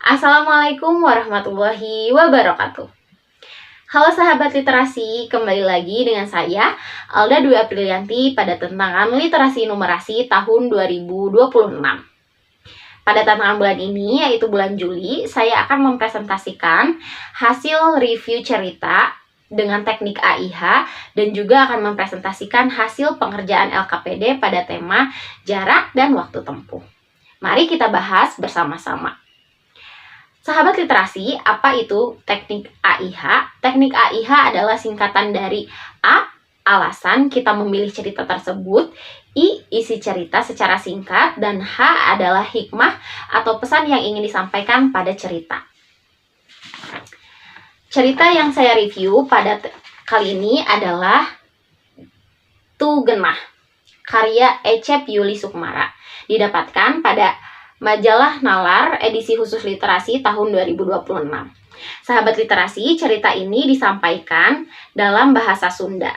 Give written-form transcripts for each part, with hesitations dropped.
Assalamualaikum warahmatullahi wabarakatuh. Halo sahabat literasi, kembali lagi dengan saya Alda Dwi Aprilianti pada tantangan literasi numerasi tahun 2026. Pada tantangan bulan ini, yaitu bulan Juli, saya akan mempresentasikan hasil review cerita dengan teknik AIH dan juga akan mempresentasikan hasil pengerjaan LKPD pada tema jarak dan waktu tempuh. Mari kita bahas bersama-sama. Sahabat literasi, apa itu teknik AIH? Teknik AIH adalah singkatan dari A, alasan kita memilih cerita tersebut, I, isi cerita secara singkat, dan H adalah hikmah atau pesan yang ingin disampaikan pada cerita. Cerita yang saya review pada kali ini adalah Tugenah, karya Ecep Yuli Sukmara, didapatkan pada Majalah Nalar edisi khusus literasi tahun 2026. Sahabat literasi, cerita ini disampaikan dalam bahasa Sunda.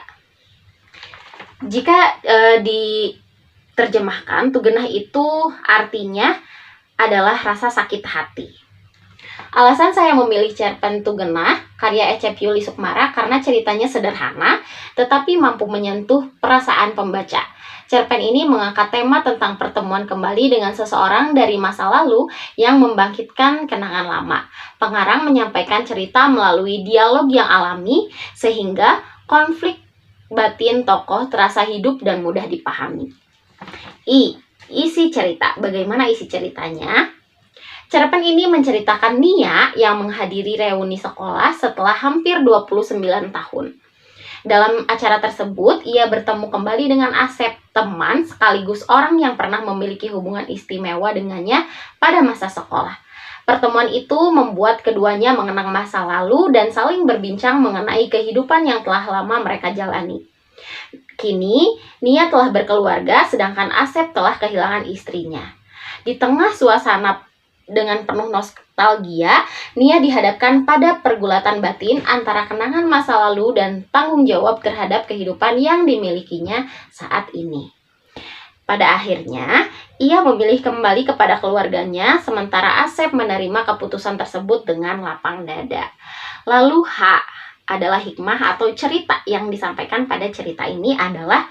Jika diterjemahkan, Tugenah itu artinya adalah rasa sakit hati. Alasan saya memilih cerpen Tugenah, karya Ecep Yuli Sukmara, karena ceritanya sederhana, tetapi mampu menyentuh perasaan pembaca. Cerpen ini mengangkat tema tentang pertemuan kembali dengan seseorang dari masa lalu yang membangkitkan kenangan lama. Pengarang menyampaikan cerita melalui dialog yang alami, sehingga konflik batin tokoh terasa hidup dan mudah dipahami. Isi cerita. Bagaimana isi ceritanya? Cerpen ini menceritakan Nia yang menghadiri reuni sekolah setelah hampir 29 tahun. Dalam acara tersebut, ia bertemu kembali dengan Asep, teman sekaligus orang yang pernah memiliki hubungan istimewa dengannya pada masa sekolah. Pertemuan itu membuat keduanya mengenang masa lalu dan saling berbincang mengenai kehidupan yang telah lama mereka jalani. Kini, Nia telah berkeluarga, sedangkan Asep telah kehilangan istrinya. Di tengah suasana dengan penuh nostalgia, Nia dihadapkan pada pergulatan batin antara kenangan masa lalu dan tanggung jawab terhadap kehidupan yang dimilikinya saat ini. Pada akhirnya, ia memilih kembali kepada keluarganya, sementara Asep menerima keputusan tersebut dengan lapang dada. Lalu H adalah hikmah atau cerita yang disampaikan pada cerita ini adalah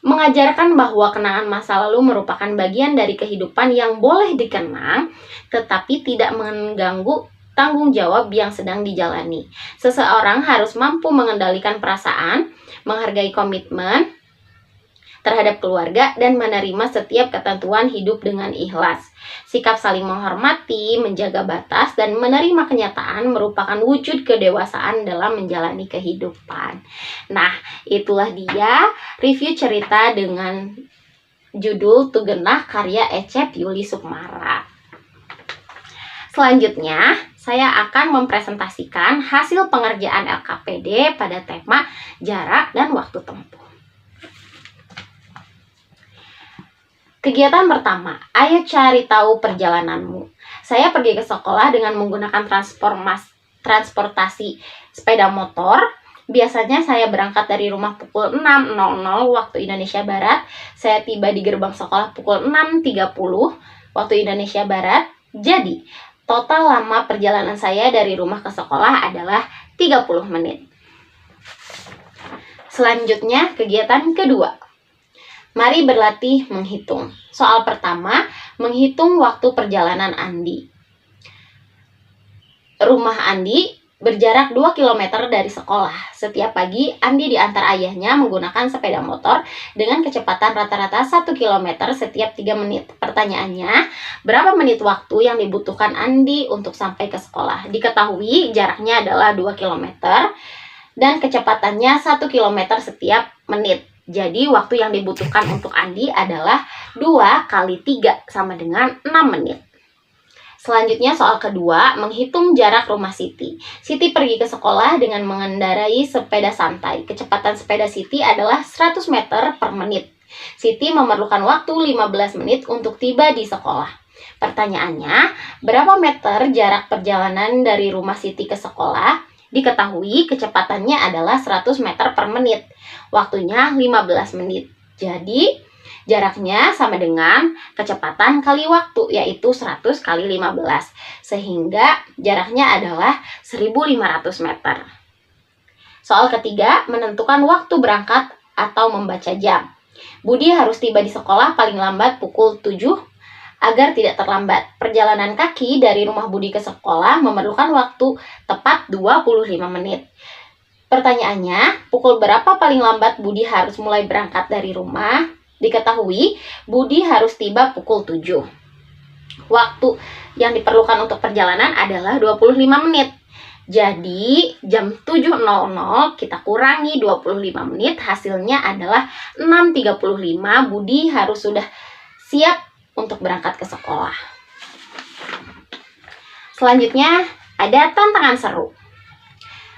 mengajarkan bahwa kenangan masa lalu merupakan bagian dari kehidupan yang boleh dikenang, tetapi tidak mengganggu tanggung jawab yang sedang dijalani. Seseorang harus mampu mengendalikan perasaan, menghargai komitmen terhadap keluarga, dan menerima setiap ketentuan hidup dengan ikhlas. Sikap saling menghormati, menjaga batas, dan menerima kenyataan merupakan wujud kedewasaan dalam menjalani kehidupan. Nah, itulah dia review cerita dengan judul Tugenah karya Ecep Yuli Sukmara. Selanjutnya, saya akan mempresentasikan hasil pengerjaan LKPD pada tema jarak dan waktu tempuh. Kegiatan pertama, ayo cari tahu perjalananmu. Saya pergi ke sekolah dengan menggunakan transportasi sepeda motor. Biasanya saya berangkat dari rumah pukul 6.00 waktu Indonesia Barat. Saya tiba di gerbang sekolah pukul 6.30 waktu Indonesia Barat. Jadi, total lama perjalanan saya dari rumah ke sekolah adalah 30 menit. Selanjutnya, kegiatan kedua. Mari berlatih menghitung. Soal pertama, menghitung waktu perjalanan Andi. Rumah Andi berjarak 2 km dari sekolah. Setiap pagi, Andi diantar ayahnya menggunakan sepeda motor dengan kecepatan rata-rata 1 km setiap 3 menit. Pertanyaannya, berapa menit waktu yang dibutuhkan Andi untuk sampai ke sekolah? Diketahui jaraknya adalah 2 km dan kecepatannya 1 km setiap menit. Jadi, waktu yang dibutuhkan untuk Andi adalah 2 kali 3 sama dengan 6 menit. Selanjutnya soal kedua, menghitung jarak rumah Siti. Siti pergi ke sekolah dengan mengendarai sepeda santai. Kecepatan sepeda Siti adalah 100 meter per menit. Siti memerlukan waktu 15 menit untuk tiba di sekolah. Pertanyaannya, berapa meter jarak perjalanan dari rumah Siti ke sekolah? Diketahui kecepatannya adalah 100 meter per menit. Waktunya 15 menit. Jadi, Jaraknya sama dengan kecepatan kali waktu, yaitu 100 kali 15. Sehingga jaraknya adalah 1.500 meter. Soal ketiga, menentukan waktu berangkat atau membaca jam. Budi harus tiba di sekolah paling lambat pukul 7 agar tidak terlambat. Perjalanan kaki dari rumah Budi ke sekolah memerlukan waktu tepat 25 menit. Pertanyaannya, pukul berapa paling lambat Budi harus mulai berangkat dari rumah? Diketahui, Budi harus tiba pukul 7. Waktu yang diperlukan untuk perjalanan adalah 25 menit. Jadi, jam 7.00 kita kurangi 25 menit, hasilnya adalah 6.35. Budi harus sudah siap untuk berangkat ke sekolah. Selanjutnya, ada tantangan seru.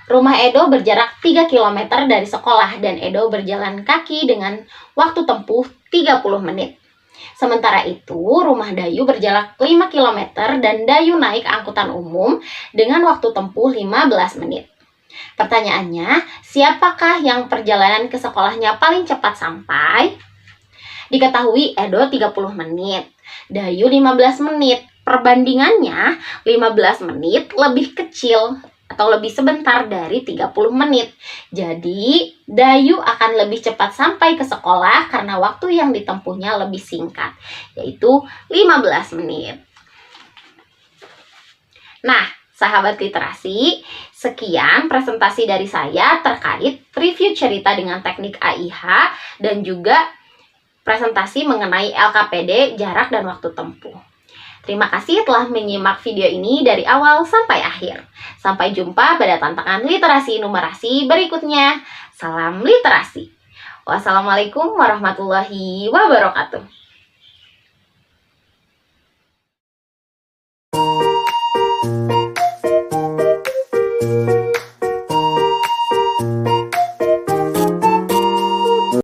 Rumah Edo berjarak 3 km dari sekolah dan Edo berjalan kaki dengan waktu tempuh 30 menit. Sementara itu, rumah Dayu berjarak 5 km dan Dayu naik angkutan umum dengan waktu tempuh 15 menit. Pertanyaannya, siapakah yang perjalanan ke sekolahnya paling cepat sampai? Diketahui Edo 30 menit, Dayu 15 menit. Perbandingannya 15 menit lebih kecil atau lebih sebentar dari 30 menit. Jadi, Dayu akan lebih cepat sampai ke sekolah karena waktu yang ditempuhnya lebih singkat, yaitu 15 menit. Nah, sahabat literasi, sekian presentasi dari saya terkait review cerita dengan teknik AIH dan juga presentasi mengenai LKPD, jarak dan waktu tempuh. Terima kasih telah menyimak video ini dari awal sampai akhir. Sampai jumpa pada tantangan literasi numerasi berikutnya. Salam literasi. Wassalamualaikum warahmatullahi wabarakatuh.